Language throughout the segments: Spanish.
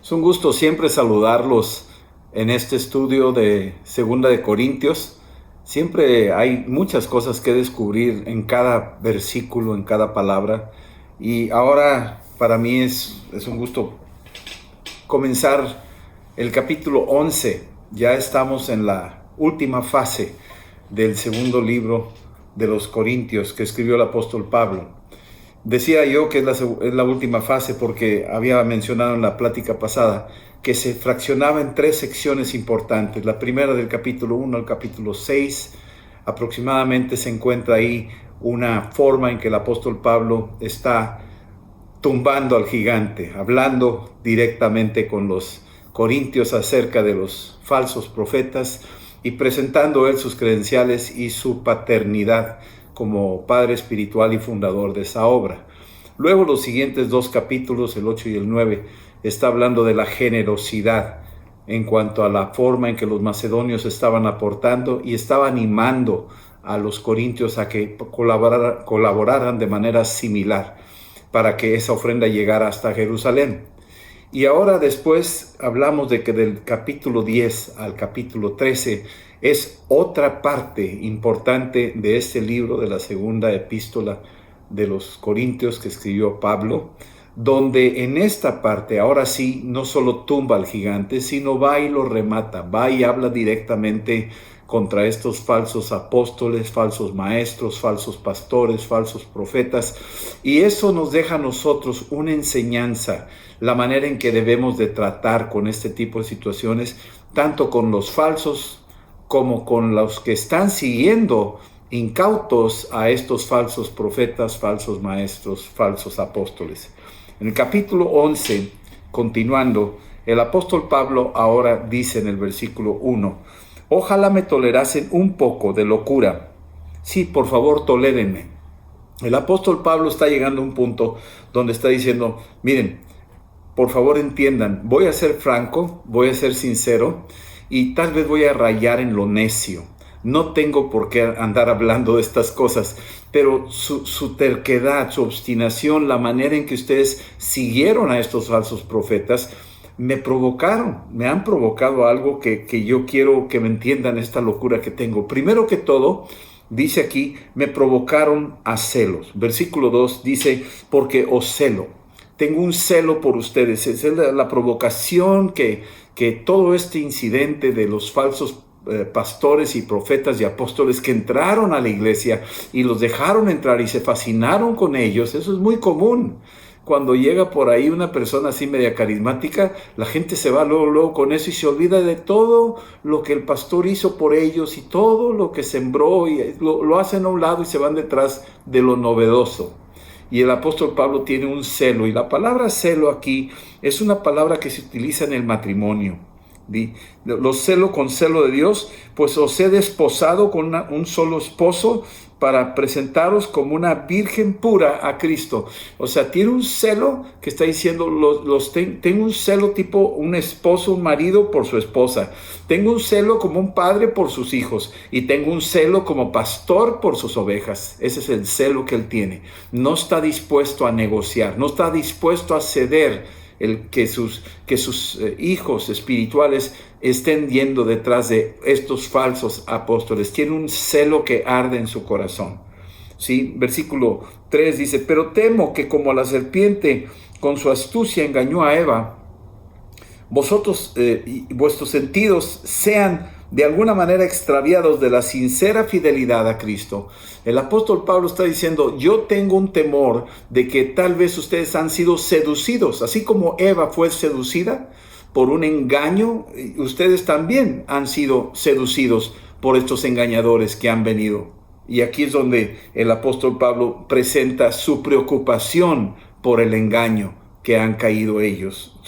Es un gusto siempre saludarlos en este estudio de Segunda de Corintios. Siempre hay muchas cosas que descubrir en cada versículo, en cada palabra. Y ahora para mí es un gusto comenzar el capítulo 11. Ya estamos en la última fase del segundo libro de los Corintios que escribió el apóstol Pablo. Decía yo que es la última fase porque había mencionado en la plática pasada que se fraccionaba en tres secciones importantes. La primera del capítulo 1 al capítulo 6, aproximadamente se encuentra ahí una forma en que el apóstol Pablo está tumbando al gigante, hablando directamente con los corintios acerca de los falsos profetas y presentando él sus credenciales y su paternidad como padre espiritual y fundador de esa obra. Luego los siguientes dos capítulos, el 8 y el 9, está hablando de la generosidad en cuanto a la forma en que los macedonios estaban aportando y estaba animando a los corintios a que colaboraran de manera similar para que esa ofrenda llegara hasta Jerusalén. Y ahora después hablamos de que del capítulo 10 al capítulo 13 es otra parte importante de este libro de la segunda epístola de los Corintios que escribió Pablo, donde en esta parte ahora sí no solo tumba al gigante, sino va y lo remata, va y habla directamente contra estos falsos apóstoles, falsos maestros, falsos pastores, falsos profetas. Y eso nos deja a nosotros una enseñanza, la manera en que debemos de tratar con este tipo de situaciones, tanto con los falsos como con los que están siguiendo incautos a estos falsos profetas, falsos maestros, falsos apóstoles. En el capítulo 11, continuando, el apóstol Pablo ahora dice en el versículo 1, ojalá me tolerasen un poco de locura. Sí, por favor, tolérenme. El apóstol Pablo está llegando a un punto donde está diciendo, miren, por favor entiendan, voy a ser franco, voy a ser sincero y tal vez voy a rayar en lo necio. No tengo por qué andar hablando de estas cosas, pero su terquedad, su obstinación, la manera en que ustedes siguieron a estos falsos profetas, me han provocado algo que yo quiero que me entiendan esta locura que tengo. Primero que todo, dice aquí, me provocaron a celos. Versículo 2 dice, porque os celo. Tengo un celo por ustedes. Es la provocación que todo este incidente de los falsos pastores y profetas y apóstoles que entraron a la iglesia y los dejaron entrar y se fascinaron con ellos. Eso es muy común. Cuando llega por ahí una persona así media carismática, la gente se va luego con eso y se olvida de todo lo que el pastor hizo por ellos y todo lo que sembró y lo hacen a un lado y se van detrás de lo novedoso. Y el apóstol Pablo tiene un celo, y la palabra celo aquí es una palabra que se utiliza en el matrimonio. Los celo con celo de Dios, pues os he desposado con un solo esposo para presentaros como una virgen pura a Cristo. O sea, tiene un celo que está diciendo, tengo un celo tipo un esposo, un marido por su esposa. Tengo un celo como un padre por sus hijos. Y tengo un celo como pastor por sus ovejas. Ese es el celo que él tiene. No está dispuesto a negociar, no está dispuesto a ceder que sus hijos espirituales estén yendo detrás de estos falsos apóstoles. Tiene un celo que arde en su corazón. ¿Sí? Versículo 3 dice, pero temo que como la serpiente con su astucia engañó a Eva, vosotros y vuestros sentidos sean de alguna manera extraviados de la sincera fidelidad a Cristo. El apóstol Pablo está diciendo, yo tengo un temor de que tal vez ustedes han sido seducidos, así como Eva fue seducida por un engaño, ustedes también han sido seducidos por estos engañadores que han venido. Y aquí es donde el apóstol Pablo presenta su preocupación por el engaño que han caído ellos,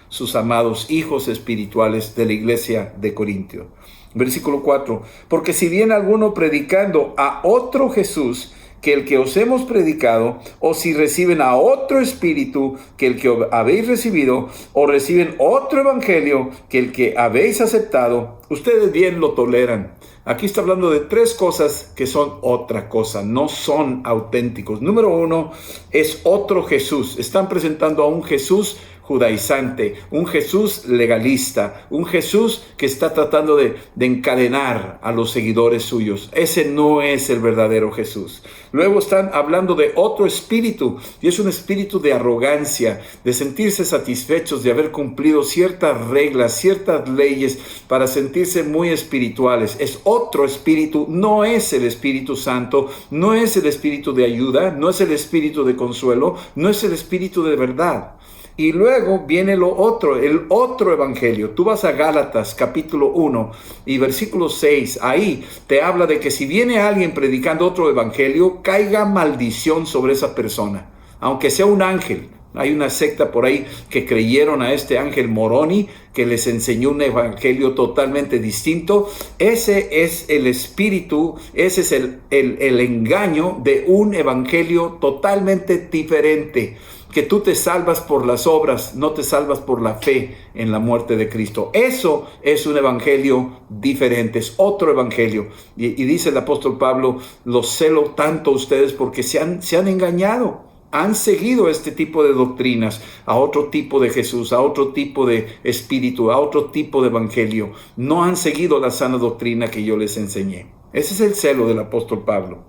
sus amados hijos espirituales de la iglesia de Corintio. Versículo 4, porque si viene alguno predicando a otro Jesús que el que os hemos predicado, o si reciben a otro espíritu que el que habéis recibido, o reciben otro evangelio que el que habéis aceptado, ustedes bien lo toleran. Aquí está hablando de tres cosas que son otra cosa, no son auténticos. Número uno, es otro Jesús. Están presentando a un Jesús judaizante, un Jesús legalista, un Jesús que está tratando de encadenar a los seguidores suyos. Ese no es el verdadero Jesús. Luego están hablando de otro espíritu, y es un espíritu de arrogancia, de sentirse satisfechos de haber cumplido ciertas reglas, ciertas leyes, para sentirse muy espirituales. Es otro espíritu, no es el Espíritu Santo, no es el espíritu de ayuda, no es el espíritu de consuelo, no es el espíritu de verdad. Y luego viene el otro evangelio. Tú vas a Gálatas capítulo 1 y versículo 6. Ahí te habla de que si viene alguien predicando otro evangelio, caiga maldición sobre esa persona, aunque sea un ángel. Hay una secta por ahí que creyeron a este ángel Moroni, que les enseñó un evangelio totalmente distinto. Ese es el espíritu, ese es el engaño de un evangelio totalmente diferente. Que tú te salvas por las obras, no te salvas por la fe en la muerte de Cristo. Eso es un evangelio diferente, es otro evangelio. Y dice el apóstol Pablo, los celo tanto a ustedes porque se han engañado. Han seguido este tipo de doctrinas, a otro tipo de Jesús, a otro tipo de espíritu, a otro tipo de evangelio. No han seguido la sana doctrina que yo les enseñé. Ese es el celo del apóstol Pablo.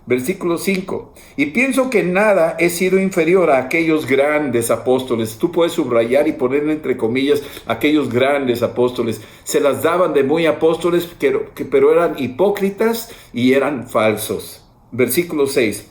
Versículo 5. Y pienso que nada he sido inferior a aquellos grandes apóstoles. Tú puedes subrayar y poner entre comillas aquellos grandes apóstoles. Se las daban de muy apóstoles, pero eran hipócritas y eran falsos. Versículo 6.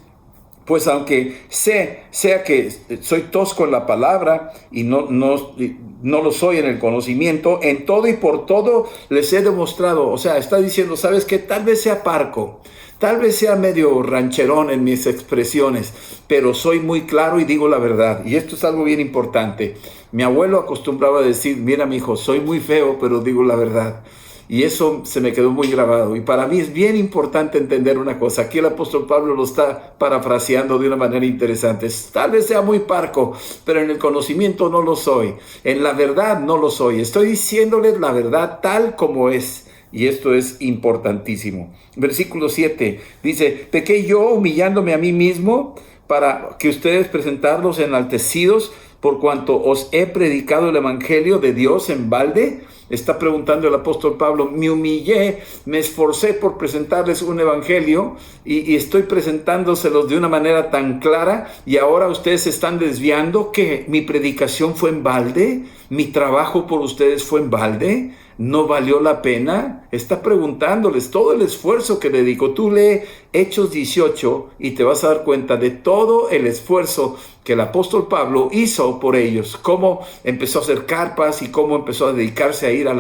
Pues aunque sea que soy tosco en la palabra y no lo soy en el conocimiento, en todo y por todo les he demostrado. O sea, está diciendo, ¿sabes qué? Tal vez sea parco, tal vez sea medio rancherón en mis expresiones, pero soy muy claro y digo la verdad. Y esto es algo bien importante. Mi abuelo acostumbraba a decir, mira mi hijo, soy muy feo, pero digo la verdad. Y eso se me quedó muy grabado. Y para mí es bien importante entender una cosa. Aquí el apóstol Pablo lo está parafraseando de una manera interesante. Tal vez sea muy parco, pero en el conocimiento no lo soy. En la verdad no lo soy. Estoy diciéndoles la verdad tal como es. Y esto es importantísimo. Versículo 7 dice, ¿pequé yo humillándome a mí mismo para que ustedes presentarlos enaltecidos por cuanto os he predicado el evangelio de Dios en balde? Está preguntando el apóstol Pablo, me humillé, me esforcé por presentarles un evangelio y estoy presentándoselos de una manera tan clara y ahora ustedes se están desviando. ¿Que mi predicación fue en balde? ¿Mi trabajo por ustedes fue en balde? ¿No valió la pena? Está preguntándoles todo el esfuerzo que dedicó. Tú lee Hechos 18 y te vas a dar cuenta de todo el esfuerzo que el apóstol Pablo hizo por ellos. Cómo empezó a hacer carpas y cómo empezó a dedicarse a ir a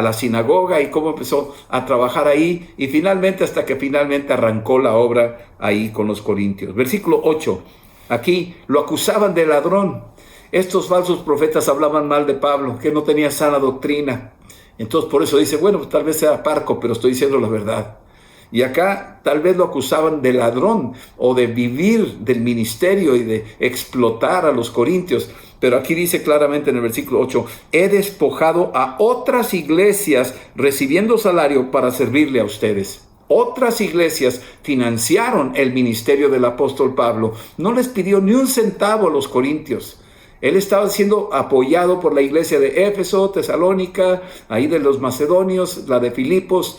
la sinagoga y cómo empezó a trabajar ahí y finalmente hasta que finalmente arrancó la obra ahí con los corintios. Versículo 8. Aquí lo acusaban de ladrón. Estos falsos profetas hablaban mal de Pablo, que no tenía sana doctrina. Entonces por eso dice, bueno, pues tal vez sea parco, pero estoy diciendo la verdad. Y acá tal vez lo acusaban de ladrón o de vivir del ministerio y de explotar a los corintios. Pero aquí dice claramente en el versículo 8, he despojado a otras iglesias recibiendo salario para servirle a ustedes. Otras iglesias financiaron el ministerio del apóstol Pablo. No les pidió ni un centavo a los corintios. Él estaba siendo apoyado por la iglesia de Éfeso, Tesalónica, ahí de los macedonios, la de Filipos.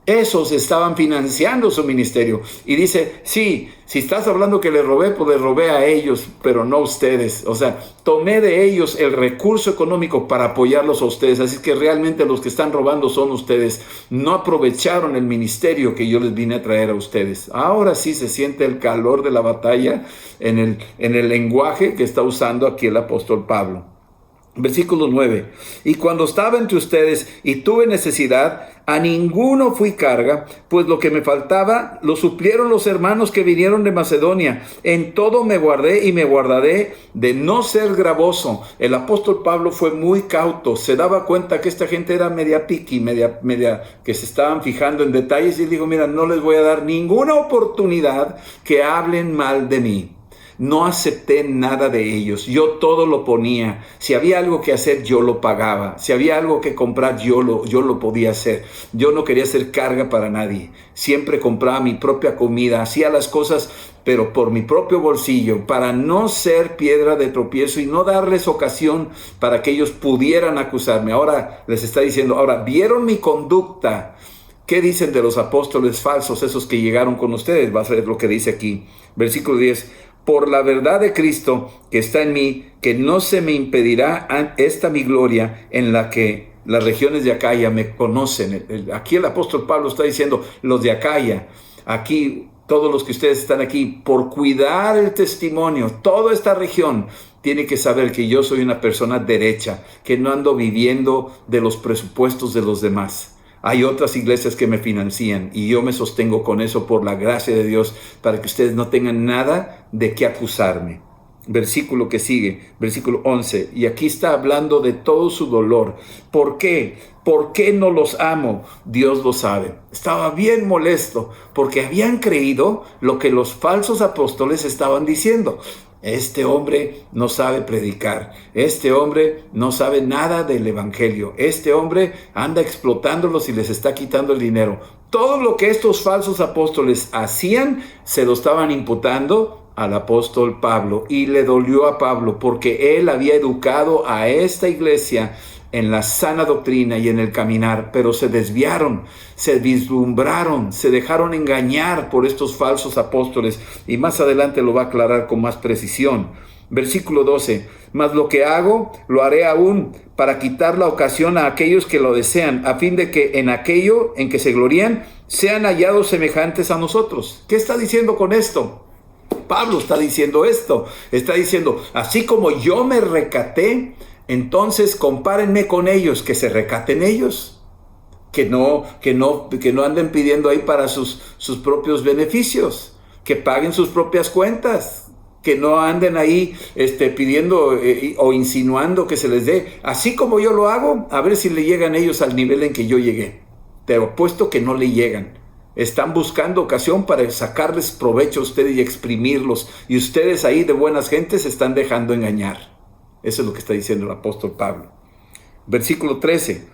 Esos estaban financiando su ministerio. Y dice, sí, si estás hablando que le robé, pues le robé a ellos, pero no a ustedes. O sea, tomé de ellos el recurso económico para apoyarlos a ustedes. Así que realmente los que están robando son ustedes. No aprovecharon el ministerio que yo les vine a traer a ustedes. Ahora sí se siente el calor de la batalla en el lenguaje que está usando aquí el apóstol Pablo. Versículo 9. Y cuando estaba entre ustedes y tuve necesidad, a ninguno fui carga, pues lo que me faltaba lo suplieron los hermanos que vinieron de Macedonia. En todo me guardé y me guardaré de no ser gravoso. El apóstol Pablo fue muy cauto. Se daba cuenta que esta gente era media piqui, media que se estaban fijando en detalles y dijo, mira, no les voy a dar ninguna oportunidad que hablen mal de mí. No acepté nada de ellos, yo todo lo ponía. Si había algo que hacer, yo lo pagaba. Si había algo que comprar, yo lo podía hacer. Yo no quería ser carga para nadie. Siempre compraba mi propia comida, hacía las cosas pero por mi propio bolsillo, para no ser piedra de tropiezo y no darles ocasión para que ellos pudieran acusarme. Ahora les está diciendo, ahora, ¿vieron mi conducta? ¿Qué dicen de los apóstoles falsos, esos que llegaron con ustedes? Va a ser lo que dice aquí, versículo 10. Por la verdad de Cristo que está en mí, que no se me impedirá esta mi gloria en la que las regiones de Acaya me conocen. Aquí el apóstol Pablo está diciendo, los de Acaya, aquí todos los que ustedes están aquí, por cuidar el testimonio, toda esta región tiene que saber que yo soy una persona derecha, que no ando viviendo de los presupuestos de los demás. Hay otras iglesias que me financian y yo me sostengo con eso por la gracia de Dios para que ustedes no tengan nada de qué acusarme. Versículo que sigue, versículo 11. Y aquí está hablando de todo su dolor. ¿Por qué? ¿Por qué no los amo? Dios lo sabe. Estaba bien molesto porque habían creído lo que los falsos apóstoles estaban diciendo. Este hombre no sabe predicar. Este hombre no sabe nada del evangelio. Este hombre anda explotándolos y les está quitando el dinero. Todo lo que estos falsos apóstoles hacían, se lo estaban imputando al apóstol Pablo. Y le dolió a Pablo porque él había educado a esta iglesia en la sana doctrina y en el caminar, pero se desviaron, se vislumbraron, se dejaron engañar por estos falsos apóstoles, y más adelante lo va a aclarar con más precisión. Versículo 12, mas lo que hago, lo haré aún para quitar la ocasión a aquellos que lo desean, a fin de que en aquello en que se glorían, sean hallados semejantes a nosotros. ¿Qué está diciendo con esto? Pablo está diciendo esto, está diciendo, así como yo me recaté, entonces compárenme con ellos, que se recaten ellos, que no anden pidiendo ahí para sus propios beneficios, que paguen sus propias cuentas, que no anden ahí pidiendo o insinuando que se les dé, así como yo lo hago, a ver si le llegan ellos al nivel en que yo llegué. Pero apuesto que no le llegan. Están buscando ocasión para sacarles provecho a ustedes y exprimirlos, y ustedes ahí de buenas gentes se están dejando engañar. Eso es lo que está diciendo el apóstol Pablo. Versículo 13.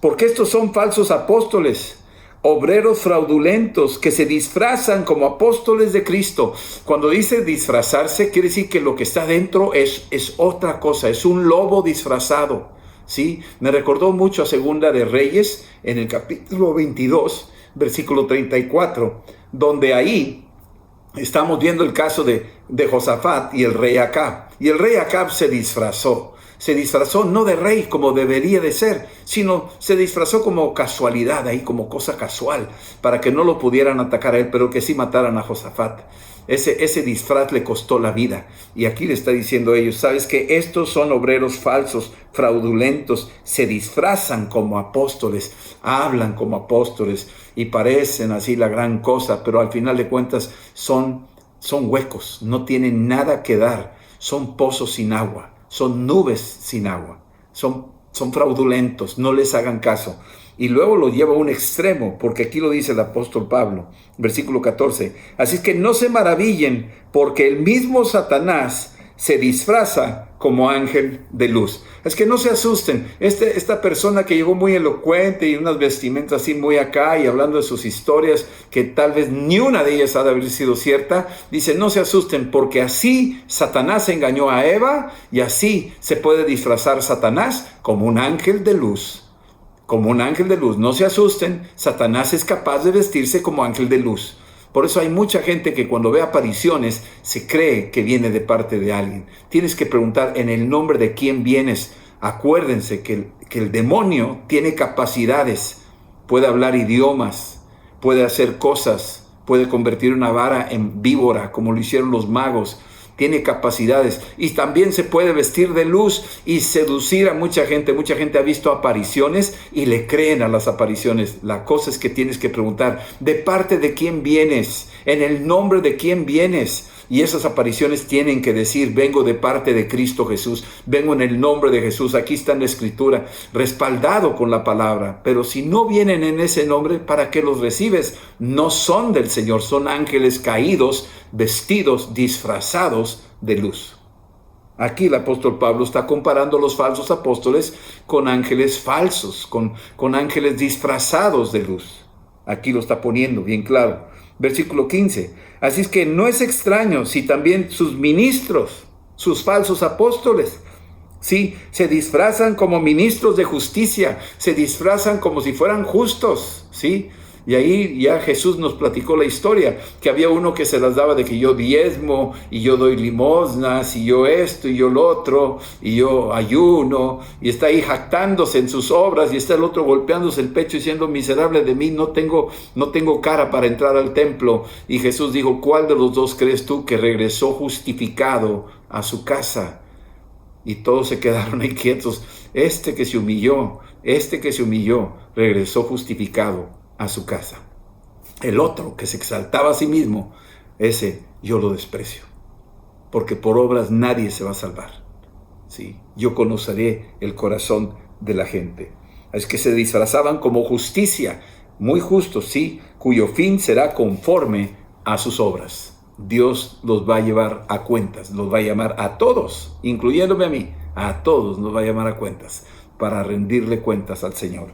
Porque estos son falsos apóstoles, obreros fraudulentos que se disfrazan como apóstoles de Cristo. Cuando dice disfrazarse, quiere decir que lo que está dentro es otra cosa, es un lobo disfrazado. ¿Sí? Me recordó mucho a Segunda de Reyes, en el capítulo 22, versículo 34, donde ahí estamos viendo el caso de Josafat y el rey Acab. Y el rey Acab se disfrazó no de rey como debería de ser, sino se disfrazó como casualidad ahí, como cosa casual, para que no lo pudieran atacar a él, pero que sí mataran a Josafat. Ese disfraz le costó la vida. Y aquí le está diciendo a ellos, ¿sabes qué? Estos son obreros falsos, fraudulentos, se disfrazan como apóstoles, hablan como apóstoles y parecen así la gran cosa, pero al final de cuentas son huecos, no tienen nada que dar, son pozos sin agua, son nubes sin agua, son fraudulentos, no les hagan caso. Y luego lo lleva a un extremo, porque aquí lo dice el apóstol Pablo, versículo 14. Así es que no se maravillen, porque el mismo Satanás se disfraza como ángel de luz. Es que no se asusten. Esta persona que llegó muy elocuente y unas vestimentas así muy acá y hablando de sus historias, que tal vez ni una de ellas ha de haber sido cierta, dice, no se asusten, porque así Satanás engañó a Eva y así se puede disfrazar Satanás como un ángel de luz. Como un ángel de luz. No se asusten, Satanás es capaz de vestirse como ángel de luz. Por eso hay mucha gente que cuando ve apariciones se cree que viene de parte de alguien. Tienes que preguntar en el nombre de quién vienes. Acuérdense que el demonio tiene capacidades, puede hablar idiomas, puede hacer cosas, puede convertir una vara en víbora como lo hicieron los magos. Tiene capacidades y también se puede vestir de luz y seducir a mucha gente. Mucha gente ha visto apariciones y le creen a las apariciones. La cosa es que tienes que preguntar, ¿de parte de quién vienes? ¿En el nombre de quién vienes? Y esas apariciones tienen que decir, vengo de parte de Cristo Jesús, vengo en el nombre de Jesús. Aquí está en la Escritura, respaldado con la palabra. Pero si no vienen en ese nombre, ¿para qué los recibes? No son del Señor, son ángeles caídos, vestidos, disfrazados de luz. Aquí el apóstol Pablo está comparando los falsos apóstoles con ángeles falsos, con ángeles disfrazados de luz. Aquí lo está poniendo bien claro. Versículo 15. Así es que no es extraño si también sus ministros, sus falsos apóstoles, sí, se disfrazan como ministros de justicia, se disfrazan como si fueran justos, ¿sí? Y ahí ya Jesús nos platicó la historia, que había uno que se las daba de que yo diezmo, y yo doy limosnas, y yo esto, y yo lo otro, y yo ayuno, y está ahí jactándose en sus obras, y está el otro golpeándose el pecho diciendo, miserable de mí, no tengo cara para entrar al templo. Y Jesús dijo, ¿cuál de los dos crees tú que regresó justificado a su casa? Y todos se quedaron ahí quietos. Este que se humilló, regresó justificado a su casa. El otro que se exaltaba a sí mismo, ese yo lo desprecio, porque por obras nadie se va a salvar. ¿Sí? Yo conoceré el corazón de la gente. Es que se disfrazaban como justicia, muy justos, sí, cuyo fin será conforme a sus obras. Dios los va a llevar a cuentas, los va a llamar a todos, incluyéndome a mí, a todos nos va a llamar a cuentas, para rendirle cuentas al Señor.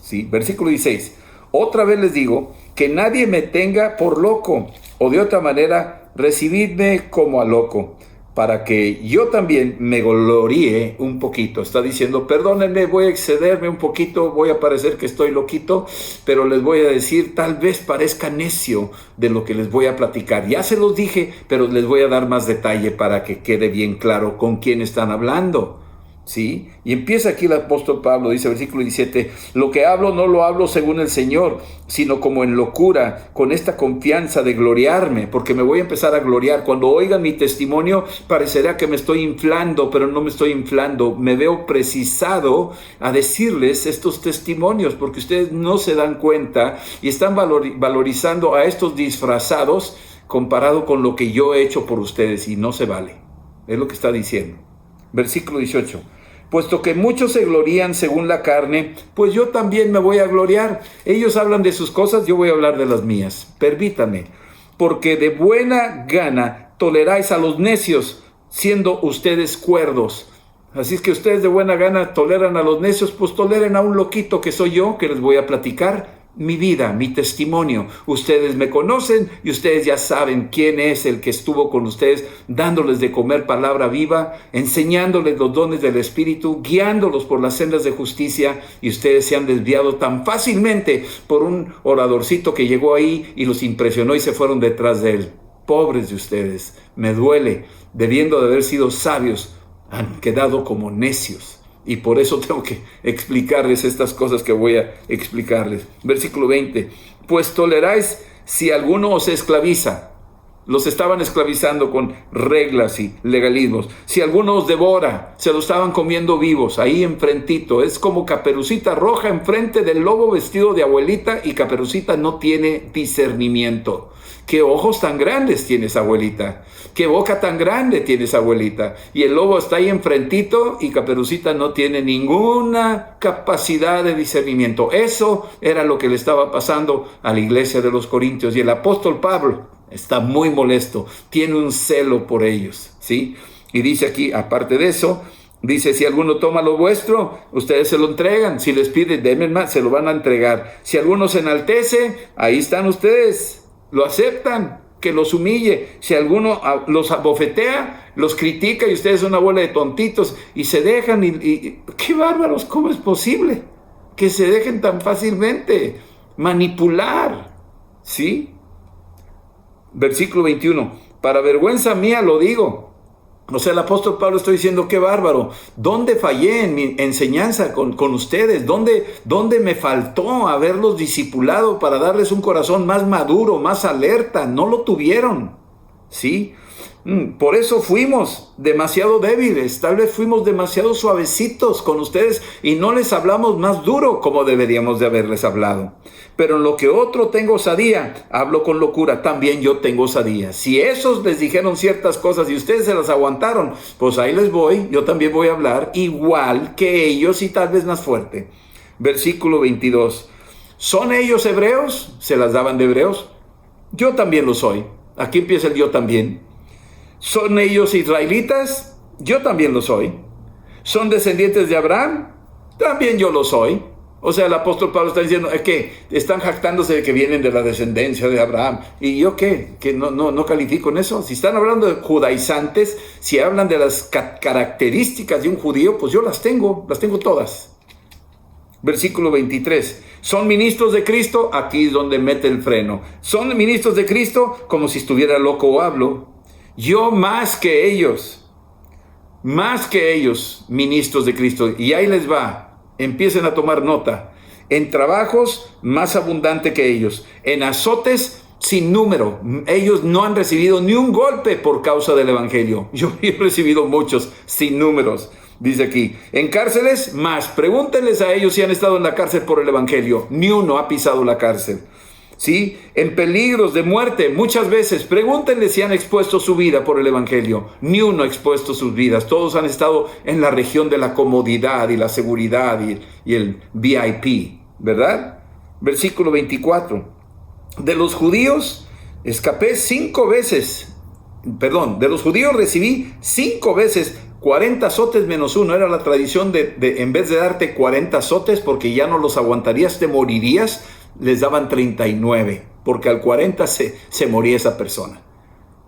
¿Sí? Versículo 16. Otra vez les digo, que nadie me tenga por loco, o de otra manera, recibidme como a loco, para que yo también me gloríe un poquito. Está diciendo, perdónenme, voy a excederme un poquito, voy a parecer que estoy loquito, pero les voy a decir, tal vez parezca necio de lo que les voy a platicar. Ya se los dije, pero les voy a dar más detalle para que quede bien claro con quién están hablando. ¿Sí? Y empieza aquí el apóstol Pablo, dice versículo 17, lo que hablo no lo hablo según el Señor, sino como en locura, con esta confianza de gloriarme, porque me voy a empezar a gloriar. Cuando oigan mi testimonio, parecerá que me estoy inflando, pero no me estoy inflando. Me veo precisado a decirles estos testimonios, porque ustedes no se dan cuenta y están valorizando a estos disfrazados comparado con lo que yo he hecho por ustedes, y no se vale. Es lo que está diciendo. Versículo 18. Puesto que muchos se glorían según la carne, pues yo también me voy a gloriar. Ellos hablan de sus cosas, yo voy a hablar de las mías. Permítame, porque de buena gana toleráis a los necios, siendo ustedes cuerdos. Así es que ustedes de buena gana toleran a los necios, pues toleren a un loquito que soy yo, que les voy a platicar mi vida, mi testimonio. Ustedes me conocen y ustedes ya saben quién es el que estuvo con ustedes, dándoles de comer palabra viva, enseñándoles los dones del Espíritu, guiándolos por las sendas de justicia, y ustedes se han desviado tan fácilmente por un oradorcito que llegó ahí y los impresionó y se fueron detrás de él. Pobres de ustedes, me duele, debiendo de haber sido sabios, han quedado como necios. Y por eso tengo que explicarles estas cosas que voy a explicarles. Versículo 20. Pues toleráis si alguno os esclaviza. Los estaban esclavizando con reglas y legalismos. Si alguno os devora, se lo estaban comiendo vivos, ahí enfrentito. Es como Caperucita Roja enfrente del lobo vestido de abuelita, y Caperucita no tiene discernimiento. ¿Qué ojos tan grandes tiene esa abuelita? ¿Qué boca tan grande tiene esa abuelita? Y el lobo está ahí enfrentito y Caperucita no tiene ninguna capacidad de discernimiento. Eso era lo que le estaba pasando a la iglesia de los Corintios. Y el apóstol Pablo está muy molesto, tiene un celo por ellos, ¿sí? Y dice aquí, aparte de eso, dice, si alguno toma lo vuestro, ustedes se lo entregan. Si les pide, denme más, se lo van a entregar. Si alguno se enaltece, ahí están ustedes. Lo aceptan, que los humille. Si alguno los abofetea, los critica, y ustedes son una bola de tontitos y se dejan. Y ¡qué bárbaros! ¿Cómo es posible que se dejen tan fácilmente manipular? ¿Sí? Versículo 21. Para vergüenza mía lo digo. O sea, el apóstol Pablo está diciendo, qué bárbaro, ¿dónde fallé en mi enseñanza con ustedes? ¿Dónde me faltó haberlos discipulado para darles un corazón más maduro, más alerta? No lo tuvieron, ¿sí? Por eso fuimos demasiado débiles, tal vez fuimos demasiado suavecitos con ustedes y no les hablamos más duro como deberíamos de haberles hablado. Pero en lo que otro tengo osadía, hablo con locura, también yo tengo osadía. Si esos les dijeron ciertas cosas y ustedes se las aguantaron, pues ahí les voy, yo también voy a hablar igual que ellos y tal vez más fuerte. Versículo 22. ¿Son ellos hebreos? ¿Se las daban de hebreos? Yo también lo soy. Aquí empieza el yo también. ¿Son ellos israelitas? Yo también lo soy. ¿Son descendientes de Abraham? También yo lo soy. O sea, el apóstol Pablo está diciendo que están jactándose de que vienen de la descendencia de Abraham. ¿Y yo qué? Que no califico en eso. Si están hablando de judaizantes, si hablan de las características de un judío, pues yo las tengo todas. Versículo 23. ¿Son ministros de Cristo? Aquí es donde mete el freno. ¿Son ministros de Cristo? Como si estuviera loco o hablo. Yo más que ellos, ministros de Cristo. Y ahí les va. Empiecen a tomar nota. En trabajos, más abundante que ellos. En azotes, sin número. Ellos no han recibido ni un golpe por causa del evangelio. Yo he recibido muchos, sin números. Dice aquí, en cárceles, más. Pregúntenles a ellos si han estado en la cárcel por el evangelio. Ni uno ha pisado la cárcel. ¿Sí? En peligros de muerte, muchas veces. Pregúntenles si han expuesto su vida por el evangelio. Ni uno ha expuesto sus vidas. Todos han estado en la región de la comodidad y la seguridad y el VIP, ¿verdad? Versículo 24. De los judíos escapé 5 veces. De los judíos recibí 5 veces 40 azotes menos 1. Era la tradición de en vez de darte 40 azotes porque ya no los aguantarías, te morirías, les daban 39, porque al 40 se moría esa persona.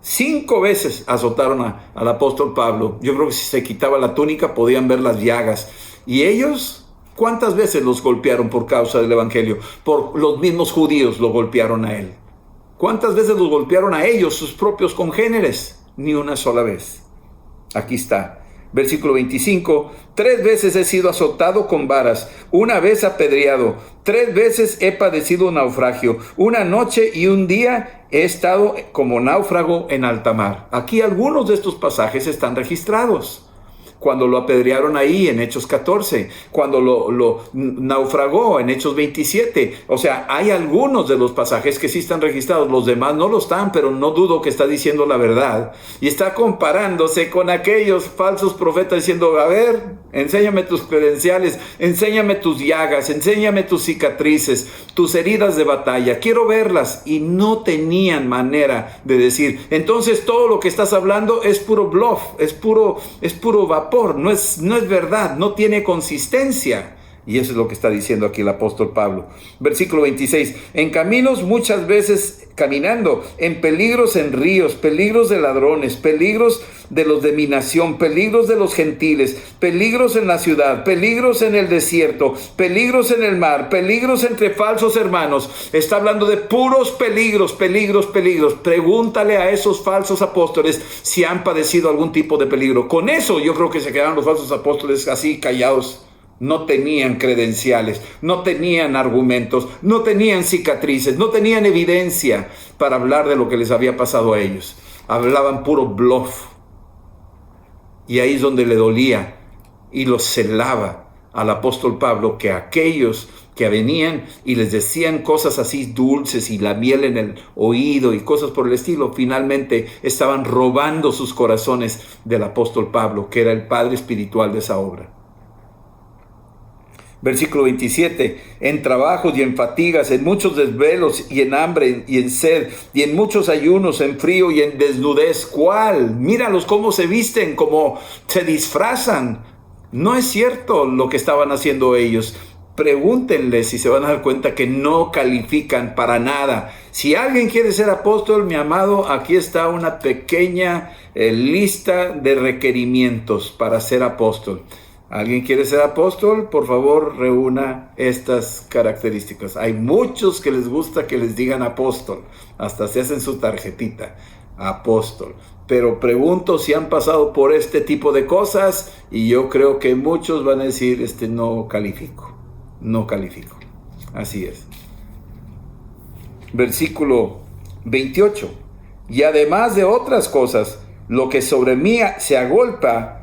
5 veces azotaron al apóstol Pablo. Yo creo que si se quitaba la túnica podían ver las llagas. ¿Y ellos? ¿Cuántas veces los golpearon por causa del evangelio? Por los mismos judíos lo golpearon a él. ¿Cuántas veces los golpearon a ellos, sus propios congéneres? Ni una sola vez. Aquí está. Versículo 25, 3 veces he sido azotado con varas, 1 vez apedreado, 3 veces he padecido un naufragio, 1 noche y 1 día he estado como náufrago en alta mar. Aquí algunos de estos pasajes están registrados. Cuando lo apedrearon ahí en Hechos 14, cuando lo naufragó en Hechos 27. O sea, hay algunos de los pasajes que sí están registrados, los demás no lo están, pero no dudo que está diciendo la verdad. Y está comparándose con aquellos falsos profetas diciendo, a ver, enséñame tus credenciales, enséñame tus llagas, enséñame tus cicatrices, tus heridas de batalla, quiero verlas. Y no tenían manera de decir, entonces todo lo que estás hablando es puro bluff, es puro vapor. No es verdad, no tiene consistencia. Y eso es lo que está diciendo aquí el apóstol Pablo. Versículo 26. En caminos muchas veces caminando, en peligros en ríos, peligros de ladrones, peligros de los de mi nación, peligros de los gentiles, peligros en la ciudad, peligros en el desierto, peligros en el mar, peligros entre falsos hermanos. Está hablando de puros peligros. Pregúntale a esos falsos apóstoles si han padecido algún tipo de peligro. Con eso yo creo que se quedaron los falsos apóstoles así callados. No tenían credenciales, no tenían argumentos, no tenían cicatrices, no tenían evidencia para hablar de lo que les había pasado a ellos. Hablaban puro bluff. Y ahí es donde le dolía y lo celaba al apóstol Pablo, que aquellos que venían y les decían cosas así dulces y la miel en el oído y cosas por el estilo, finalmente estaban robando sus corazones del apóstol Pablo, que era el padre espiritual de esa obra. Versículo 27, en trabajos y en fatigas, en muchos desvelos y en hambre y en sed, y en muchos ayunos, en frío y en desnudez. ¿Cuál? Míralos cómo se visten, cómo se disfrazan. No es cierto lo que estaban haciendo ellos. Pregúntenles si se van a dar cuenta que no califican para nada. Si alguien quiere ser apóstol, mi amado, aquí está una pequeña lista de requerimientos para ser apóstol. ¿Alguien quiere ser apóstol? Por favor, reúna estas características. Hay muchos que les gusta que les digan apóstol. Hasta se hacen su tarjetita, apóstol. Pero pregunto si han pasado por este tipo de cosas y yo creo que muchos van a decir, no califico. No califico. Así es. Versículo 28. Y además de otras cosas, lo que sobre mí se agolpa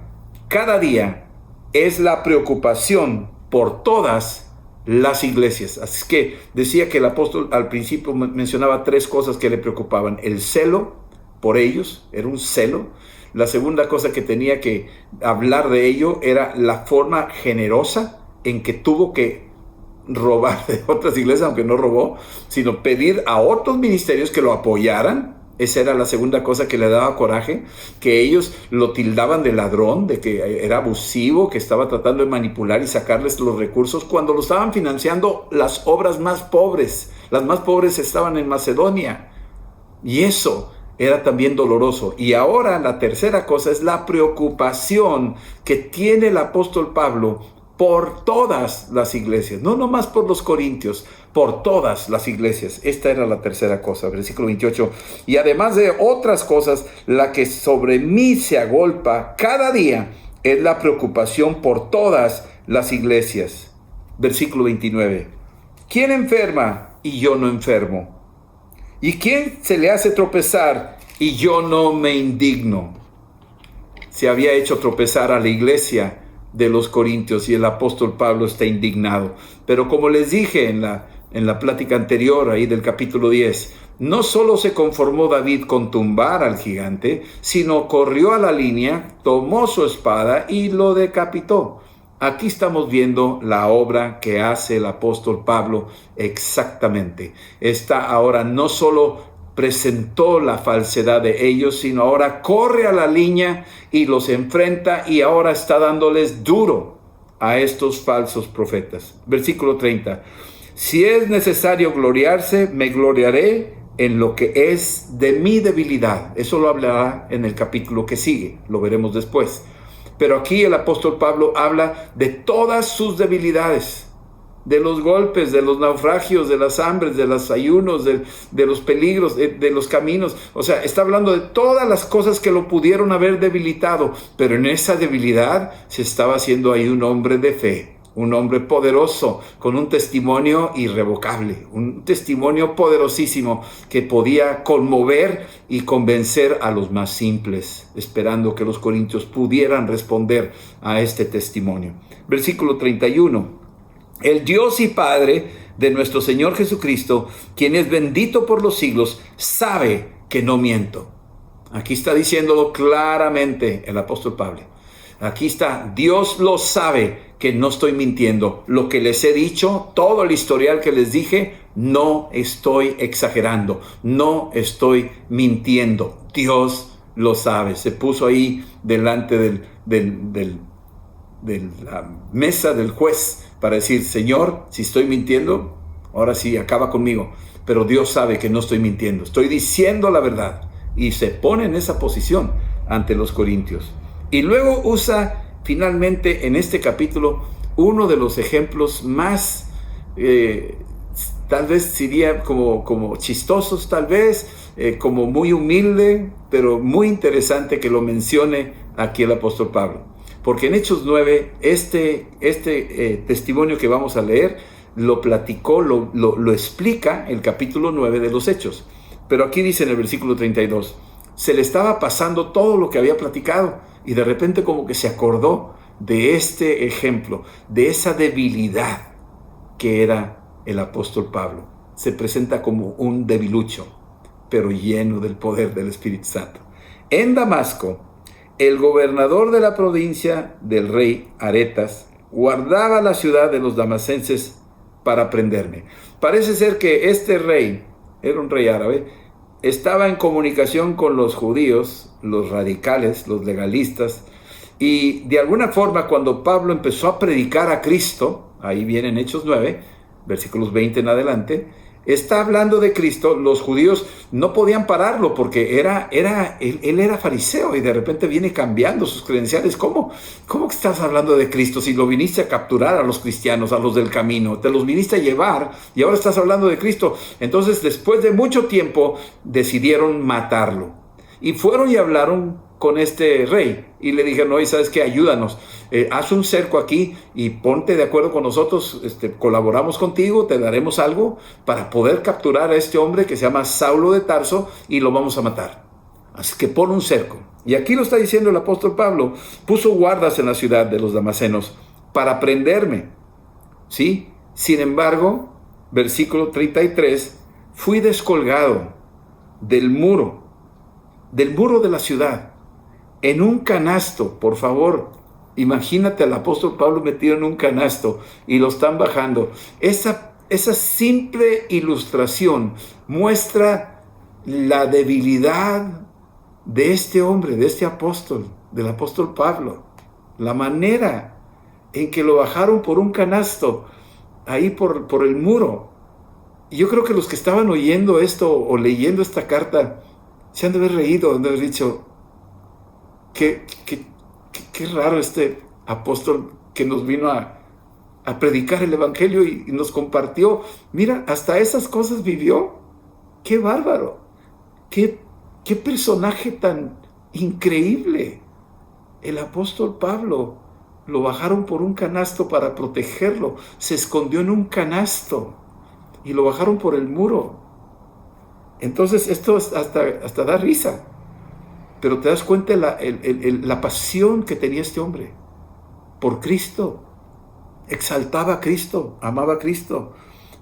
cada día es la preocupación por todas las iglesias. Así que decía que el apóstol al principio mencionaba 3 cosas que le preocupaban. El celo por ellos, era un celo. La segunda cosa que tenía que hablar de ello era la forma generosa en que tuvo que robar de otras iglesias, aunque no robó, sino pedir a otros ministerios que lo apoyaran Esa era la segunda cosa que le daba coraje, que ellos lo tildaban de ladrón, de que era abusivo, que estaba tratando de manipular y sacarles los recursos cuando lo estaban financiando las obras más pobres. Las más pobres estaban en Macedonia. Y eso era también doloroso. Y ahora la tercera cosa es la preocupación que tiene el apóstol Pablo por todas las iglesias, no nomás por los corintios, por todas las iglesias. Esta era la tercera cosa, versículo 28. Y además de otras cosas, la que sobre mí se agolpa cada día es la preocupación por todas las iglesias. Versículo 29. ¿Quién enferma y yo no enfermo? ¿Y quién se le hace tropezar y yo no me indigno? Se había hecho tropezar a la iglesia de los corintios y el apóstol Pablo está indignado. Pero como les dije en la plática anterior ahí del capítulo 10, no solo se conformó David con tumbar al gigante, sino corrió a la línea, tomó su espada y lo decapitó. Aquí estamos viendo la obra que hace el apóstol Pablo exactamente. Esta ahora no solo presentó la falsedad de ellos, sino ahora corre a la línea y los enfrenta y ahora está dándoles duro a estos falsos profetas. Versículo 30. Si es necesario gloriarse, me gloriaré en lo que es de mi debilidad. Eso lo hablará en el capítulo que sigue, lo veremos después. Pero aquí el apóstol Pablo habla de todas sus debilidades, de los golpes, de los naufragios, de las hambres, de los ayunos, de los peligros, de los caminos. O sea, está hablando de todas las cosas que lo pudieron haber debilitado, pero en esa debilidad se estaba haciendo ahí un hombre de fe, un hombre poderoso, con un testimonio irrevocable, un testimonio poderosísimo que podía conmover y convencer a los más simples, esperando que los corintios pudieran responder a este testimonio. Versículo 31. El Dios y Padre de nuestro Señor Jesucristo, quien es bendito por los siglos, sabe que no miento. Aquí está diciéndolo claramente el apóstol Pablo. Aquí está, Dios lo sabe que no estoy mintiendo. Lo que les he dicho, todo el historial que les dije, no estoy exagerando, no estoy mintiendo. Dios lo sabe. Se puso ahí delante de la mesa del juez para decir, Señor, si estoy mintiendo, ahora sí, acaba conmigo. Pero Dios sabe que no estoy mintiendo, estoy diciendo la verdad. Y se pone en esa posición ante los corintios. Y luego usa finalmente en este capítulo uno de los ejemplos más, tal vez sería como chistosos, tal vez, como muy humilde, pero muy interesante que lo mencione aquí el apóstol Pablo. Porque en Hechos 9, este testimonio que vamos a leer, lo platicó, lo explica el capítulo 9 de los Hechos. Pero aquí dice en el versículo 32, se le estaba pasando todo lo que había platicado y de repente como que se acordó de este ejemplo, de esa debilidad que era el apóstol Pablo. Se presenta como un debilucho, pero lleno del poder del Espíritu Santo. En Damasco, el gobernador de la provincia del rey Aretas guardaba la ciudad de los damasenses para prenderme. Parece ser que este rey, era un rey árabe, estaba en comunicación con los judíos, los radicales, los legalistas, y de alguna forma cuando Pablo empezó a predicar a Cristo, ahí viene en Hechos 9, versículos 20 en adelante, está hablando de Cristo. Los judíos no podían pararlo porque él era fariseo y de repente viene cambiando sus credenciales. ¿Cómo que estás hablando de Cristo si lo viniste a capturar a los cristianos, a los del camino? Te los viniste a llevar y ahora estás hablando de Cristo. Entonces, después de mucho tiempo, decidieron matarlo. Y fueron y hablaron con este rey y le dijeron, oye, ¿sabes qué? Ayúdanos, haz un cerco aquí y ponte de acuerdo con nosotros, colaboramos contigo, te daremos algo para poder capturar a este hombre que se llama Saulo de Tarso y lo vamos a matar. Así que pon un cerco. Y aquí lo está diciendo el apóstol Pablo, puso guardas en la ciudad de los damascenos para prenderme. ¿Sí? Sin embargo, versículo 33, fui descolgado del muro de la ciudad, en un canasto. Por favor, imagínate al apóstol Pablo metido en un canasto y lo están bajando. Esa simple ilustración muestra la debilidad de este hombre, de este apóstol, del apóstol Pablo, la manera en que lo bajaron por un canasto, ahí por el muro. Y yo creo que los que estaban oyendo esto o leyendo esta carta, se han de haber reído, han de haber dicho, qué raro este apóstol que nos vino a predicar el evangelio y nos compartió. Mira, hasta esas cosas vivió. ¡Qué bárbaro! ¡Qué personaje tan increíble! El apóstol Pablo lo bajaron por un canasto para protegerlo. Se escondió en un canasto y lo bajaron por el muro. Entonces esto hasta da risa. Pero te das cuenta la pasión que tenía este hombre por Cristo. Exaltaba a Cristo, amaba a Cristo.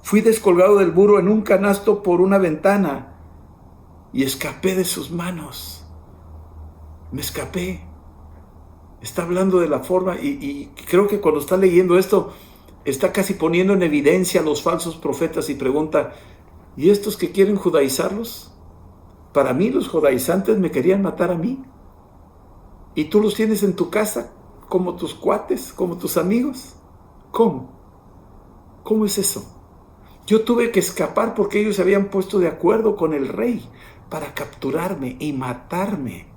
Fui descolgado del muro en un canasto por una ventana y escapé de sus manos. Me escapé. Está hablando de la forma y creo que cuando está leyendo esto, está casi poniendo en evidencia a los falsos profetas y pregunta, ¿y estos que quieren judaizarlos? Para mí los judaizantes me querían matar a mí. Y tú los tienes en tu casa como tus cuates, como tus amigos. ¿Cómo? ¿Cómo es eso? Yo tuve que escapar porque ellos se habían puesto de acuerdo con el rey para capturarme y matarme.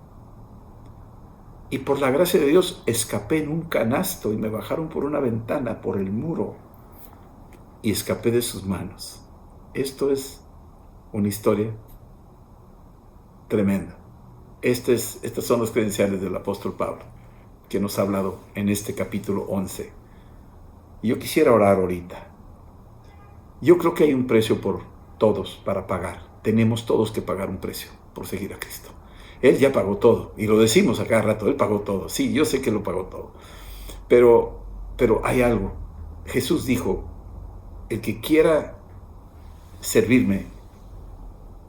Y por la gracia de Dios escapé en un canasto y me bajaron por una ventana, por el muro, y escapé de sus manos. Esto es una historia tremenda. Estas son las credenciales del apóstol Pablo, que nos ha hablado en este capítulo 11. Y yo quisiera orar ahorita. Yo creo que hay un precio por todos para pagar. Tenemos todos que pagar un precio por seguir a Cristo. Él ya pagó todo, y lo decimos a cada rato, Él pagó todo. Sí, yo sé que lo pagó todo. Pero hay algo. Jesús dijo, el que quiera servirme,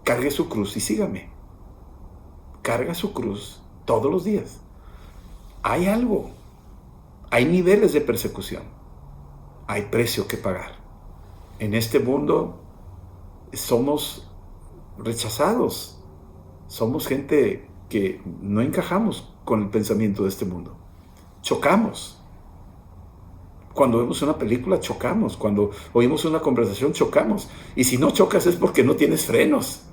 cargue su cruz y sígame. Carga su cruz todos los días. Hay algo. Hay niveles de persecución. Hay precio que pagar. En este mundo somos rechazados. Somos gente que no encajamos con el pensamiento de este mundo. Chocamos. Cuando vemos una película, chocamos. Cuando oímos una conversación, chocamos. Y si no chocas es porque no tienes frenos.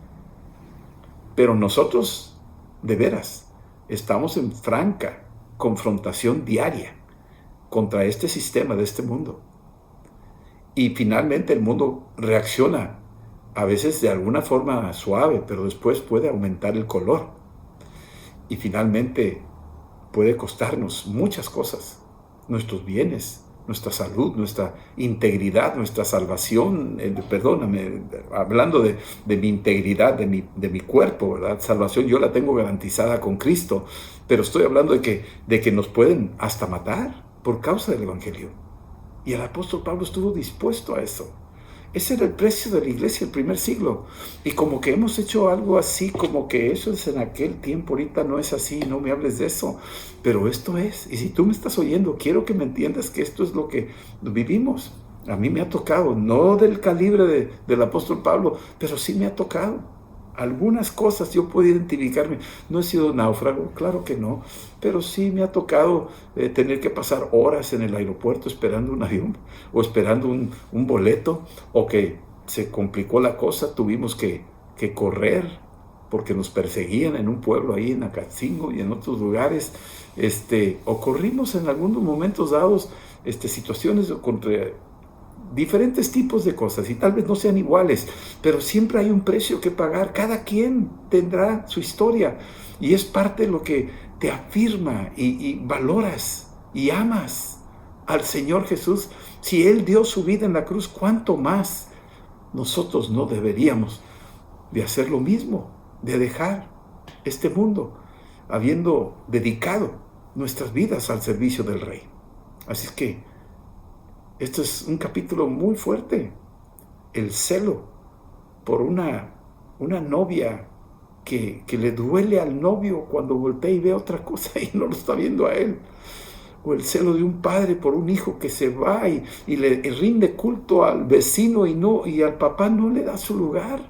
Pero nosotros, de veras, estamos en franca confrontación diaria contra este sistema de este mundo. Y finalmente el mundo reacciona, a veces de alguna forma suave, pero después puede aumentar el color. Y finalmente puede costarnos muchas cosas, nuestros bienes, nuestra salud, nuestra integridad, nuestra salvación. Perdóname, hablando de mi integridad, de mi cuerpo, ¿verdad? Salvación yo la tengo garantizada con Cristo, pero estoy hablando de que nos pueden hasta matar por causa del Evangelio. Y el apóstol Pablo estuvo dispuesto a eso. Ese era el precio de la iglesia del primer siglo. Y como que hemos hecho algo así, como que eso es en aquel tiempo, ahorita no es así, no me hables de eso. Pero esto es, y si tú me estás oyendo, quiero que me entiendas que esto es lo que vivimos. A mí me ha tocado, no del calibre del apóstol Pablo, pero sí me ha tocado. Algunas cosas yo puedo identificarme. No he sido náufrago, claro que no, pero sí me ha tocado tener que pasar horas en el aeropuerto esperando un avión o esperando un boleto, o que se complicó la cosa, tuvimos que correr porque nos perseguían en un pueblo ahí en Acatzingo y en otros lugares, o corrimos en algunos momentos dados situaciones contra diferentes tipos de cosas, y tal vez no sean iguales, pero siempre hay un precio que pagar. Cada quien tendrá su historia, y es parte de lo que te afirma y valoras y amas al Señor Jesús. Si Él dio su vida en la cruz, ¿cuánto más nosotros no deberíamos de hacer lo mismo, de dejar este mundo habiendo dedicado nuestras vidas al servicio del Rey? Así es que esto es un capítulo muy fuerte. El celo por una novia que le duele al novio cuando voltea y ve otra cosa y no lo está viendo a él. O el celo de un padre por un hijo que se va y le rinde culto al vecino y al papá no le da su lugar.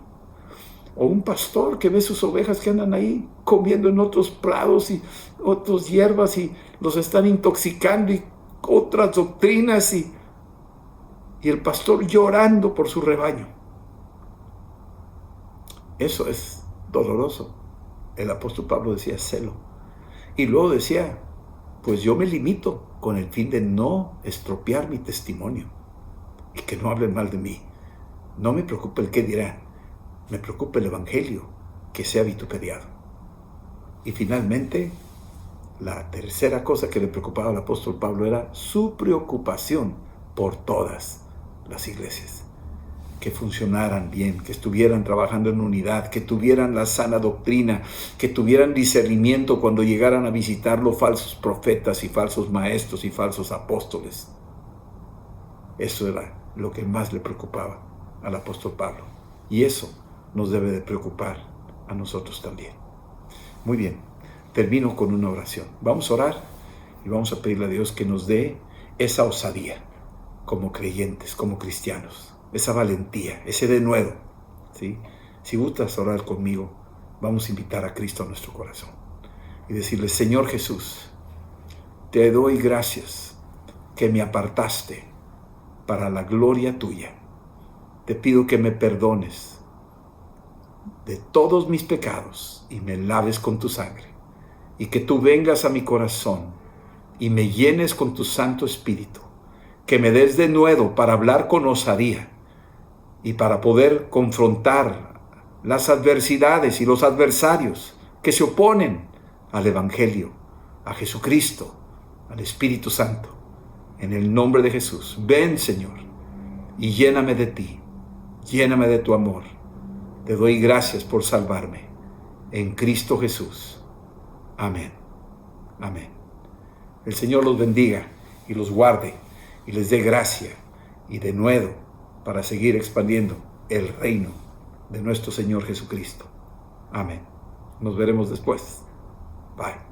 O un pastor que ve sus ovejas que andan ahí comiendo en otros prados y otras hierbas y los están intoxicando y otras doctrinas y el pastor llorando por su rebaño. Eso es doloroso. El apóstol Pablo decía celo. Y luego decía, pues yo me limito con el fin de no estropear mi testimonio y que no hablen mal de mí. No me preocupa el qué dirán, me preocupa el evangelio, que sea vituperiado. Y finalmente, la tercera cosa que le preocupaba al apóstol Pablo era su preocupación por todas las iglesias. Que funcionaran bien, que estuvieran trabajando en unidad, que tuvieran la sana doctrina, que tuvieran discernimiento cuando llegaran a visitarlo falsos profetas y falsos maestros y falsos apóstoles. Eso era lo que más le preocupaba al apóstol Pablo. Y eso nos debe de preocupar a nosotros también. Muy bien, termino con una oración. Vamos a orar y vamos a pedirle a Dios que nos dé esa osadía como creyentes, como cristianos. Esa valentía, ese denuedo, ¿sí? Si gustas orar conmigo, vamos a invitar a Cristo a nuestro corazón y decirle, Señor Jesús, te doy gracias que me apartaste para la gloria tuya. Te pido que me perdones de todos mis pecados y me laves con tu sangre y que tú vengas a mi corazón y me llenes con tu Santo Espíritu, que me des denuedo para hablar con osadía y para poder confrontar las adversidades y los adversarios que se oponen al Evangelio, a Jesucristo, al Espíritu Santo. En el nombre de Jesús, ven Señor y lléname de ti, lléname de tu amor. Te doy gracias por salvarme. En Cristo Jesús. Amén. Amén. El Señor los bendiga y los guarde y les dé gracia y denuedo para seguir expandiendo el reino de nuestro Señor Jesucristo. Amén. Nos veremos después. Bye.